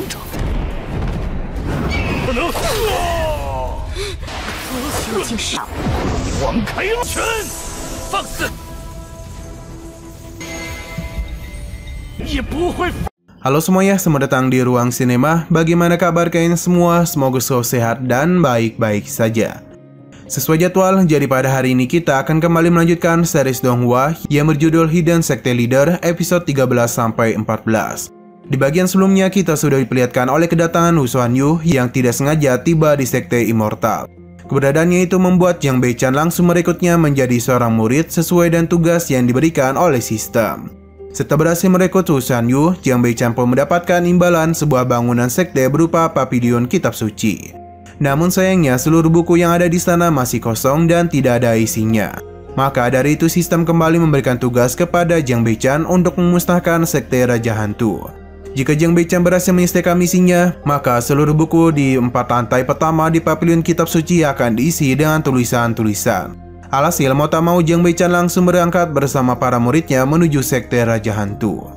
征程。不能！究竟是帝王开拳，放肆！也不会。 Halo semuanya, selamat datang di Ruang Sinema. Bagaimana kabar kalian semua? Semoga selalu sehat dan baik-baik saja. Sesuai jadwal, jadi pada hari ini kita akan kembali melanjutkan series Donghua yang berjudul Hidden Secte Leader episode 13-14. Di bagian sebelumnya kita sudah diperlihatkan oleh kedatangan Wu Xuanyu yang tidak sengaja tiba di Sekte Immortal. Keberadaannya itu membuat Jiang Beichan langsung merekrutnya menjadi seorang murid sesuai dengan tugas yang diberikan oleh sistem. Setelah berhasil merekrut Wu Xuanyu, Jiang Beichan pun mendapatkan imbalan sebuah bangunan sekte berupa pavilion kitab suci. Namun sayangnya seluruh buku yang ada di sana masih kosong dan tidak ada isinya. Maka dari itu sistem kembali memberikan tugas kepada Jiang Beichan untuk memusnahkan sekte Raja Hantu. Jika Jiang Beichan berhasil menyelesaikan misinya, maka seluruh buku di 4 lantai pertama di pavilion kitab suci akan diisi dengan tulisan-tulisan. Alhasil mau tak mau Jiang Beichan langsung berangkat bersama para muridnya menuju sekte Raja Hantu.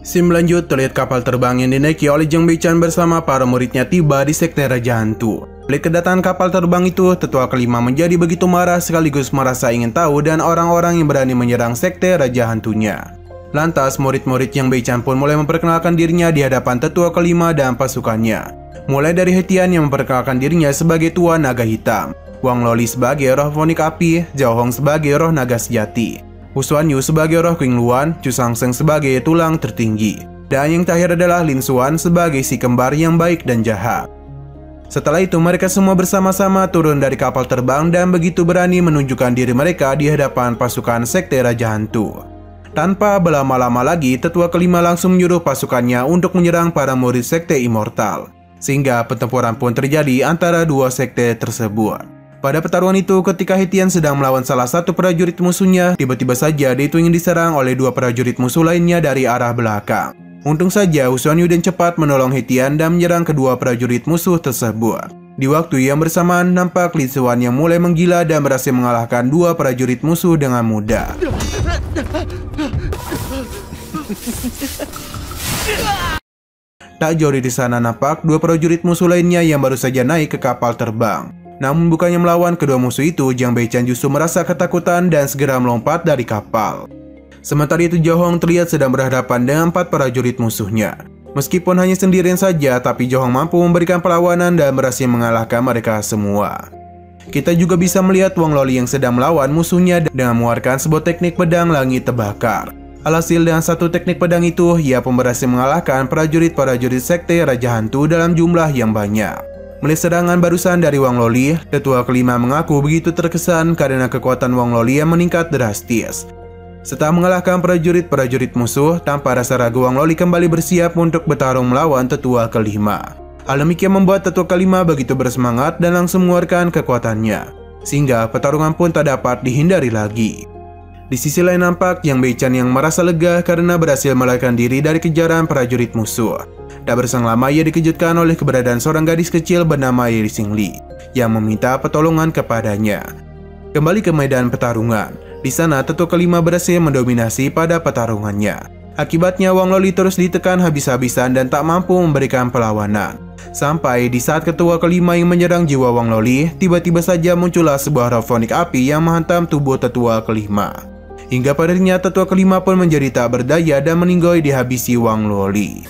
Scene lanjut terlihat kapal terbang yang dinaiki oleh Jiang Beichan bersama para muridnya tiba di sekte Raja Hantu. Melihat kedatangan kapal terbang itu, tetua kelima menjadi begitu marah sekaligus merasa ingin tahu dan orang-orang yang berani menyerang sekte Raja Hantunya. Lantas murid-murid Jiang Beichan pun mulai memperkenalkan dirinya di hadapan tetua kelima dan pasukannya. Mulai dari Hetian yang memperkenalkan dirinya sebagai Tuan Naga Hitam, Wang Loli sebagai roh fonik api, Zhao Hong sebagai roh naga sejati, Wu Xuanyu sebagai roh Qing Luan, Chu Shangsheng sebagai tulang tertinggi, dan yang terakhir adalah Lin Xuan sebagai si kembar yang baik dan jahat. Setelah itu mereka semua bersama-sama turun dari kapal terbang dan begitu berani menunjukkan diri mereka di hadapan pasukan sekte Raja Hantu. Tanpa berlama-lama lagi, tetua kelima langsung menyuruh pasukannya untuk menyerang para murid sekte Immortal, sehingga pertempuran pun terjadi antara dua sekte tersebut. Pada pertarungan itu, ketika Hetian sedang melawan salah satu prajurit musuhnya, tiba-tiba saja dia itu ingin diserang oleh dua prajurit musuh lainnya dari arah belakang. Untung saja Wu Xuanyu dan cepat menolong Hetian dan menyerang kedua prajurit musuh tersebut. Di waktu yang bersamaan, nampak Lin Xuan yang mulai menggila dan berhasil mengalahkan dua prajurit musuh dengan mudah. Tak jauh di sana nampak dua prajurit musuh lainnya yang baru saja naik ke kapal terbang. Namun bukannya melawan kedua musuh itu, Jiang Beichan justru merasa ketakutan dan segera melompat dari kapal. Sementara itu Zhao Hong terlihat sedang berhadapan dengan 4 prajurit musuhnya. Meskipun hanya sendirian saja, tapi Zhao Hong mampu memberikan perlawanan dan berhasil mengalahkan mereka semua. Kita juga bisa melihat Wang Loli yang sedang melawan musuhnya dengan mengeluarkan sebuah teknik pedang langit terbakar. Alhasil dengan satu teknik pedang itu, ia pun berhasil mengalahkan prajurit-prajurit sekte Raja Hantu dalam jumlah yang banyak. Melihat serangan barusan dari Wang Loli, tetua kelima mengaku begitu terkesan karena kekuatan Wang Loli yang meningkat drastis. Setelah mengalahkan prajurit-prajurit musuh, tanpa rasa ragu Wang Loli kembali bersiap untuk bertarung melawan tetua kelima. Hal demikian membuat tetua kelima begitu bersemangat dan langsung mengeluarkan kekuatannya, sehingga pertarungan pun tak dapat dihindari lagi. Di sisi lain nampak Jiang Beichan yang merasa lega karena berhasil melarikan diri dari kejaran prajurit musuh. Tak berselang lama ia dikejutkan oleh keberadaan seorang gadis kecil bernama Ye Xingli yang meminta pertolongan kepadanya. Kembali ke medan pertarungan, di sana tetua kelima berhasil mendominasi pada pertarungannya. Akibatnya Wang Loli terus ditekan habis-habisan dan tak mampu memberikan perlawanan. Sampai di saat ketua kelima yang menyerang jiwa Wang Loli, tiba-tiba saja muncullah sebuah roh fonik api yang menghantam tubuh tetua kelima. Hingga padanya tetua kelima pun menjadi tak berdaya dan meninggoy dihabisi Wang Loli.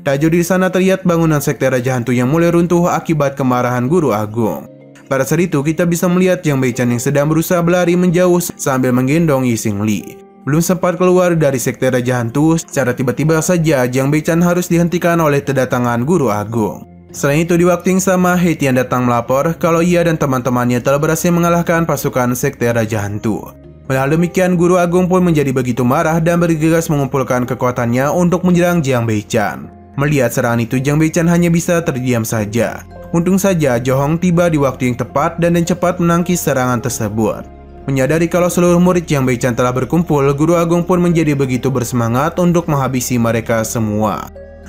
Tak jauh di sana terlihat bangunan sekte Raja Hantu yang mulai runtuh akibat kemarahan Guru Agung. Pada saat itu kita bisa melihat Jiang Beichan yang sedang berusaha berlari menjauh sambil menggendong Ye Xingli. Belum sempat keluar dari sekte Raja Hantu, secara tiba-tiba saja Jiang Beichan harus dihentikan oleh kedatangan Guru Agung. Selain itu di waktu yang sama, Hetian datang melapor kalau ia dan teman-temannya telah berhasil mengalahkan pasukan sekte Raja Hantu. Hal demikian Guru Agung pun menjadi begitu marah dan bergegas mengumpulkan kekuatannya untuk menyerang Jiang Beichan. Melihat serangan itu Jiang Beichan hanya bisa terdiam saja. Untung saja Zhao Hong tiba di waktu yang tepat dan cepat menangkis serangan tersebut. Menyadari kalau seluruh murid Jiang Beichan telah berkumpul, Guru Agung pun menjadi begitu bersemangat untuk menghabisi mereka semua.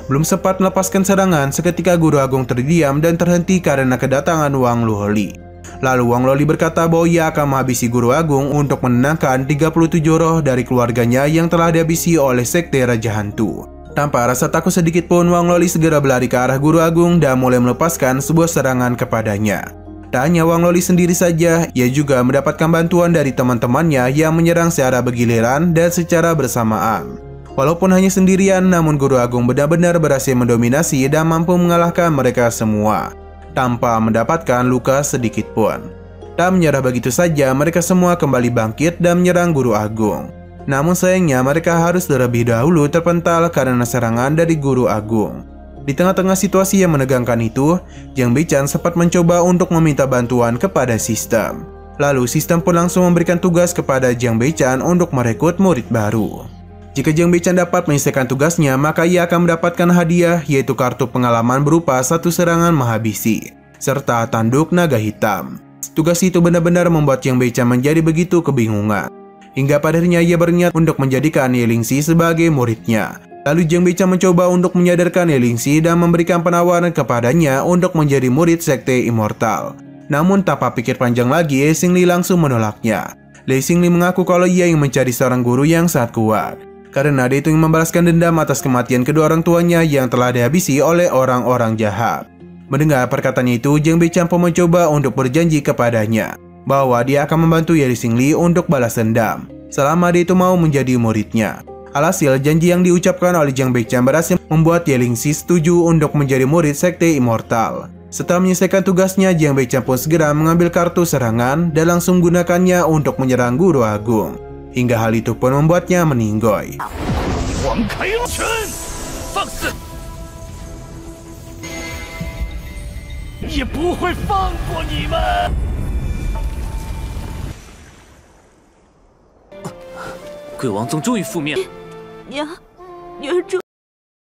Belum sempat melepaskan serangan, seketika Guru Agung terdiam dan terhenti karena kedatangan Wang Luoli. Lalu Wang Luoli berkata bahwa ia akan menghabisi Guru Agung untuk menenangkan 37 roh dari keluarganya yang telah dihabisi oleh Sekte Raja Hantu. Tanpa rasa takut sedikit pun, Wang Luoli segera berlari ke arah Guru Agung dan mulai melepaskan sebuah serangan kepadanya. Tak hanya Wang Luoli sendiri saja, ia juga mendapatkan bantuan dari teman-temannya yang menyerang secara bergiliran dan secara bersamaan. Walaupun hanya sendirian, namun Guru Agung benar-benar berhasil mendominasi dan mampu mengalahkan mereka semua tanpa mendapatkan luka sedikit pun. Tak menyerah begitu saja, mereka semua kembali bangkit dan menyerang Guru Agung. Namun sayangnya mereka harus terlebih dahulu terpental karena serangan dari Guru Agung. Di tengah-tengah situasi yang menegangkan itu, Jiang Beichan sempat mencoba untuk meminta bantuan kepada sistem. Lalu sistem pun langsung memberikan tugas kepada Jiang Beichan untuk merekrut murid baru. Jika Jiang Beichan dapat menyelesaikan tugasnya, maka ia akan mendapatkan hadiah, yaitu kartu pengalaman berupa 1 serangan menghabisi, serta tanduk naga hitam. Tugas itu benar-benar membuat Jiang Beichan menjadi begitu kebingungan. Hingga pada akhirnya ia berniat untuk menjadikan Ye Lingxi sebagai muridnya. Lalu Jiang Beichan mencoba untuk menyadarkan Ye Lingxi dan memberikan penawaran kepadanya untuk menjadi murid Sekte Immortal. Namun tanpa pikir panjang lagi, Ye Xingli langsung menolaknya. Ye Xingli mengaku kalau ia ingin mencari seorang guru yang sangat kuat, karena dia itu ingin membalaskan dendam atas kematian kedua orang tuanya yang telah dihabisi oleh orang-orang jahat. Mendengar perkataannya itu, Jiang Beichan pun mencoba untuk berjanji kepadanya bahwa dia akan membantu Ye Xingli untuk balas dendam selama dia itu mau menjadi muridnya. Alhasil, janji yang diucapkan oleh Jiang Beichan berhasil membuat Ye Lingxi setuju untuk menjadi murid Sekte Immortal. Setelah menyelesaikan tugasnya, Jiang Beichan pun segera mengambil kartu serangan dan langsung menggunakannya untuk menyerang Guru Agung. Hingga hal itu pun membuatnya meninggoy.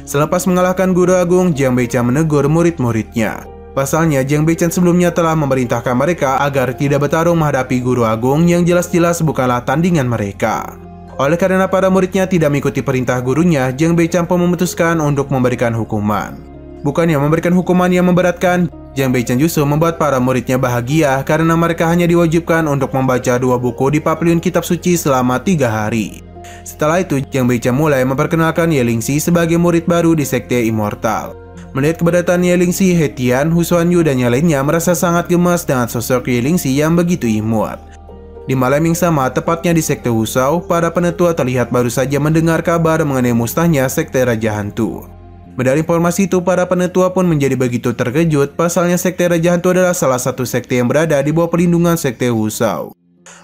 Selepas mengalahkan Guru Agung, Jiang Beichan menegur murid-muridnya. Pasalnya, Jiang Beichan sebelumnya telah memerintahkan mereka agar tidak bertarung menghadapi Guru Agung yang jelas-jelas bukanlah tandingan mereka. Oleh karena para muridnya tidak mengikuti perintah gurunya, Jiang Beichan pun memutuskan untuk memberikan hukuman. Bukannya memberikan hukuman yang memberatkan, Jiang Beichan justru membuat para muridnya bahagia karena mereka hanya diwajibkan untuk membaca 2 buku di Pavilion Kitab Suci selama 3 hari. Setelah itu, Jiang Beichan mulai memperkenalkan Ye Lingxi sebagai murid baru di Sekte Immortal. Melihat keberadaan Ye Lingxi, He Tian, Hu Xuanyu, dan yang lainnya merasa sangat gemas dengan sosok Ye Lingxi yang begitu imut. Di malam yang sama, tepatnya di Sekte Wusao, para penetua terlihat baru saja mendengar kabar mengenai musnahnya Sekte Raja Hantu. Mendengar informasi itu, para penetua pun menjadi begitu terkejut, pasalnya Sekte Raja Hantu adalah salah satu sekte yang berada di bawah perlindungan Sekte Wusao.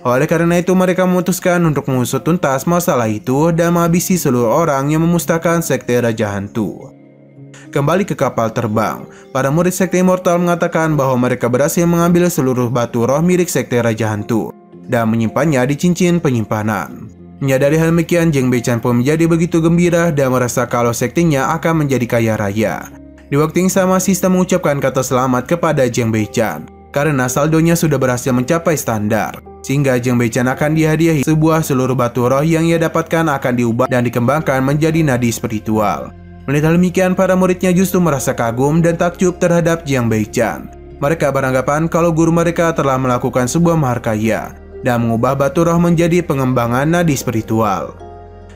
Oleh karena itu, mereka memutuskan untuk mengusut tuntas masalah itu dan menghabisi seluruh orang yang memusnahkan Sekte Raja Hantu. Kembali ke kapal terbang, para murid Sekte Immortal mengatakan bahwa mereka berhasil mengambil seluruh batu roh milik Sekte Raja Hantu dan menyimpannya di cincin penyimpanan. Menyadari hal demikian, Jiang Beichan pun menjadi begitu gembira dan merasa kalau sektenya akan menjadi kaya raya. Di waktu yang sama, sistem mengucapkan kata selamat kepada Jiang Beichan karena saldonya sudah berhasil mencapai standar, sehingga Jiang Beichan akan dihadiahi seluruh batu roh yang ia dapatkan akan diubah dan dikembangkan menjadi nadi spiritual. Melihat hal demikian, para muridnya justru merasa kagum dan takjub terhadap Jiang Beichan. Mereka beranggapan kalau guru mereka telah melakukan sebuah maharkaya dan mengubah batu roh menjadi pengembangan nadi spiritual.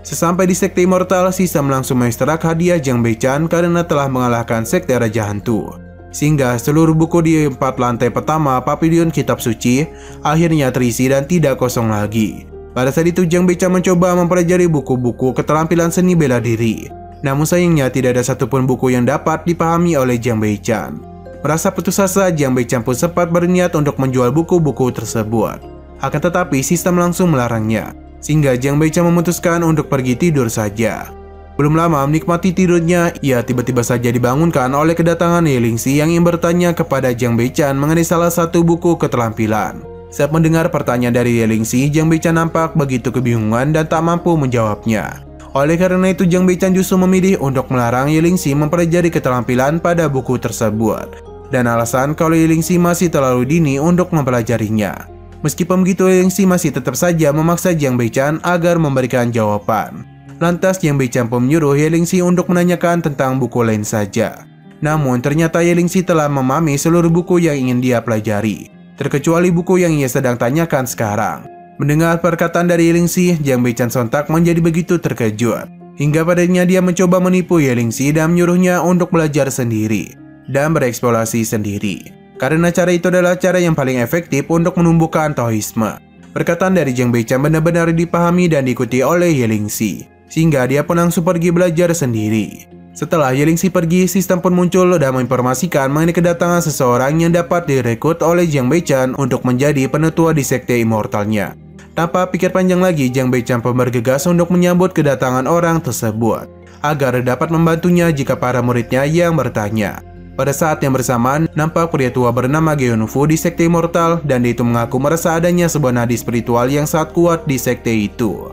Sesampai di Sekte Immortal, sistem langsung mengekstrak hadiah Jiang Beichan karena telah mengalahkan Sekte Raja Hantu. Sehingga seluruh buku di 4 lantai pertama Pavilion Kitab Suci akhirnya terisi dan tidak kosong lagi. Pada saat itu, Jiang Beichan mencoba mempelajari buku-buku keterampilan seni bela diri. Namun sayangnya tidak ada satupun buku yang dapat dipahami oleh Jiang Beichan. Merasa putus asa, Jiang Beichan pun sempat berniat untuk menjual buku-buku tersebut. Akan tetapi sistem langsung melarangnya, sehingga Jiang Beichan memutuskan untuk pergi tidur saja. Belum lama menikmati tidurnya, ia tiba-tiba saja dibangunkan oleh kedatangan Ye Lingxi yang ingin bertanya kepada Jiang Beichan mengenai salah satu buku keterampilan. Saat mendengar pertanyaan dari Ye Lingxi, Jiang Beichan nampak begitu kebingungan dan tak mampu menjawabnya. Oleh karena itu, Jiang Beichan justru memilih untuk melarang Ye Lingxi mempelajari keterampilan pada buku tersebut, dan alasan kalau Ye Lingxi masih terlalu dini untuk mempelajarinya. Meskipun begitu, Ye Lingxi masih tetap saja memaksa Jiang Beichan agar memberikan jawaban. Lantas Jiang Beichan pun menyuruh Ye Lingxi untuk menanyakan tentang buku lain saja. Namun ternyata Ye Lingxi telah memahami seluruh buku yang ingin dia pelajari, terkecuali buku yang ia sedang tanyakan sekarang. Mendengar perkataan dari Ye Lingxi, Jiang Beichan sontak menjadi begitu terkejut. Hingga padanya dia mencoba menipu Ye Lingxi dan menyuruhnya untuk belajar sendiri dan bereksplorasi sendiri. Karena cara itu adalah cara yang paling efektif untuk menumbuhkan Taoisme. Perkataan dari Jiang Beichan benar-benar dipahami dan diikuti oleh Ye Lingxi, sehingga dia pun langsung pergi belajar sendiri. Setelah Ye Lingxi pergi, sistem pun muncul dan menginformasikan mengenai kedatangan seseorang yang dapat direkrut oleh Jiang Beichan untuk menjadi penetua di sekte immortalnya. Tanpa pikir panjang lagi, Jiang Beichan pun bergegas untuk menyambut kedatangan orang tersebut, agar dapat membantunya jika para muridnya yang bertanya. Pada saat yang bersamaan, nampak pria tua bernama Ge Yunfu di sekte immortal, dan dia itu mengaku merasa adanya sebuah nadi spiritual yang sangat kuat di sekte itu.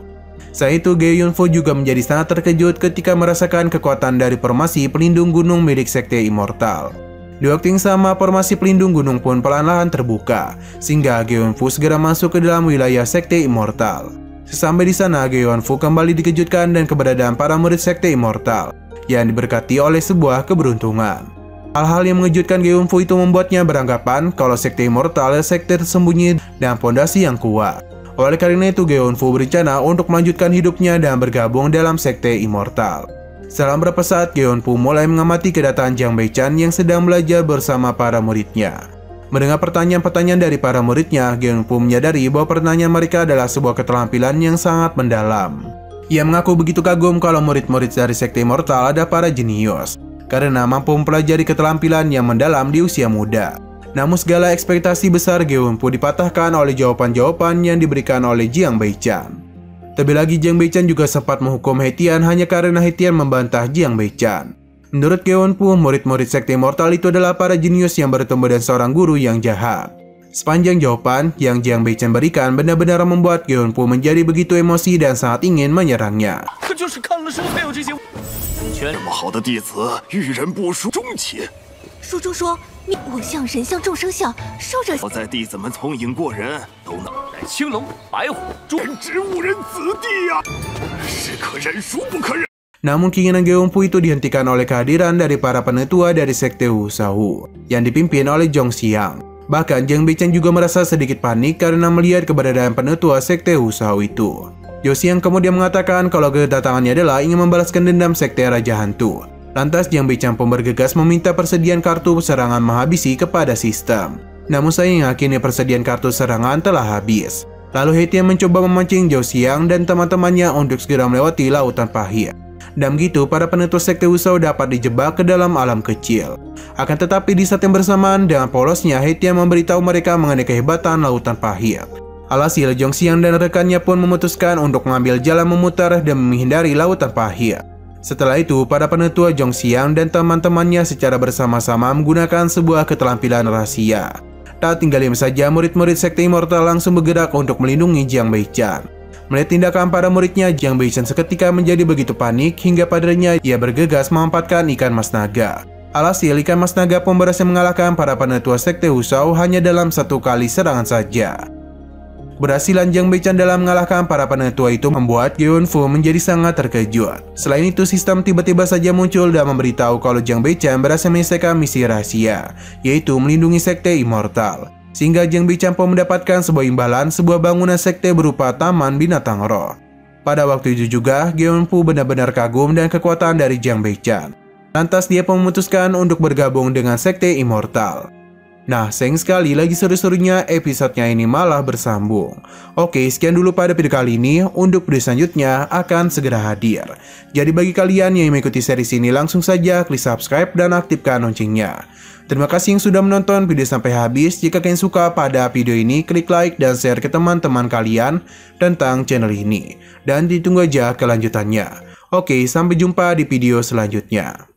Saat itu Ge Yunfu juga menjadi sangat terkejut ketika merasakan kekuatan dari formasi pelindung gunung milik sekte immortal. Di waktu yang sama, formasi pelindung gunung pun perlahan-lahan terbuka, sehingga Ge Yunfu segera masuk ke dalam wilayah sekte immortal. Sesampai di sana, Ge Yunfu kembali dikejutkan dan keberadaan para murid sekte immortal yang diberkati oleh sebuah keberuntungan. Hal-hal yang mengejutkan Ge Yunfu itu membuatnya beranggapan kalau sekte immortal adalah sekte tersembunyi dan fondasi yang kuat. Oleh karena itu, Ge Yunfu berencana untuk melanjutkan hidupnya dan bergabung dalam sekte immortal. Setelah beberapa saat, Ge Yunfu mulai mengamati kedatangan Jiang Beichan yang sedang belajar bersama para muridnya. Mendengar pertanyaan-pertanyaan dari para muridnya, Ge Yunfu menyadari bahwa pertanyaan mereka adalah sebuah keterampilan yang sangat mendalam. Ia mengaku begitu kagum kalau murid-murid dari sekte immortal ada para jenius, karena mampu mempelajari keterampilan yang mendalam di usia muda. Namun segala ekspektasi besar Ge Yunfu dipatahkan oleh jawaban-jawaban yang diberikan oleh Jiang Beichan. Terlebih lagi, Jiang Beichan juga sempat menghukum He Tian hanya karena He Tian membantah Jiang Beichan. Menurut Ge Yunfu, murid-murid sekte immortal itu adalah para jenius yang bertemu dengan seorang guru yang jahat. Sepanjang jawaban yang Jiang Beichan berikan benar-benar membuat Ge Yunfu menjadi begitu emosi dan sangat ingin menyerangnya. 这么好的弟子，遇人不淑，忠勤。书中说，我向人向众生相，受者。好在弟子们聪颖过人，都能在青龙、白虎、人之误人子弟呀，是可忍孰不可忍。 Namun keinginan Ge Yunfu itu dihentikan oleh kehadiran dari para penetua dari sekte Wu Shao yang dipimpin oleh Zhong Xiang. Bahkan Jiang Beichan juga merasa sedikit panik karena melihat keberadaan penetua sekte Wu Shao itu. Zhong Xiang kemudian mengatakan kalau kedatangannya adalah ingin membalaskan dendam sekte Raja Hantu. Lantas Jiang Beichan pun bergegas meminta persediaan kartu serangan menghabisi kepada sistem. Namun sayangnya kini persediaan kartu serangan telah habis. Lalu He Tian mencoba memancing Zhong Xiang dan teman-temannya untuk segera melewati lautan pahit. Dan begitu para penetua sekte Wu Shao dapat dijebak ke dalam alam kecil. Akan tetapi di saat yang bersamaan dengan polosnya He Tian memberitahu mereka mengenai kehebatan lautan pahit. Alhasil Zhong Xiang dan rekannya pun memutuskan untuk mengambil jalan memutar dan menghindari lautan pahit. Setelah itu, para penetua Zhong Xiang dan teman-temannya secara bersama-sama menggunakan sebuah keterampilan rahasia. Tak tinggal diam saja, murid-murid sekte immortal langsung bergerak untuk melindungi Jiang Beichan. Melihat tindakan para muridnya, Jiang Beichan seketika menjadi begitu panik hingga padanya ia bergegas memanfaatkan ikan mas naga. Alhasil ikan mas naga pun berhasil mengalahkan para penetua sekte Wu Shao hanya dalam satu kali serangan saja. Keberhasilan Jiang Beichan dalam mengalahkan para penetua itu membuat Ge Yunfu menjadi sangat terkejut. Selain itu, sistem tiba-tiba saja muncul dan memberitahu kalau Jiang Beichan berhasil menyelesaikan misi rahasia, yaitu melindungi sekte immortal. Sehingga Jiang Beichan pun mendapatkan sebuah imbalan, sebuah bangunan sekte berupa taman binatang roh. Pada waktu itu juga, Ge Yunfu benar-benar kagum dan kekuatan dari Jiang Beichan. Lantas dia pun memutuskan untuk bergabung dengan sekte immortal. Nah, sayang sekali lagi seru-serunya episodenya ini malah bersambung. Oke, sekian dulu pada video kali ini. Untuk video selanjutnya akan segera hadir. Jadi bagi kalian yang mengikuti series ini, langsung saja klik subscribe dan aktifkan loncengnya. Terima kasih yang sudah menonton video sampai habis. Jika kalian suka pada video ini, klik like dan share ke teman-teman kalian tentang channel ini. Dan ditunggu aja kelanjutannya. Oke, sampai jumpa di video selanjutnya.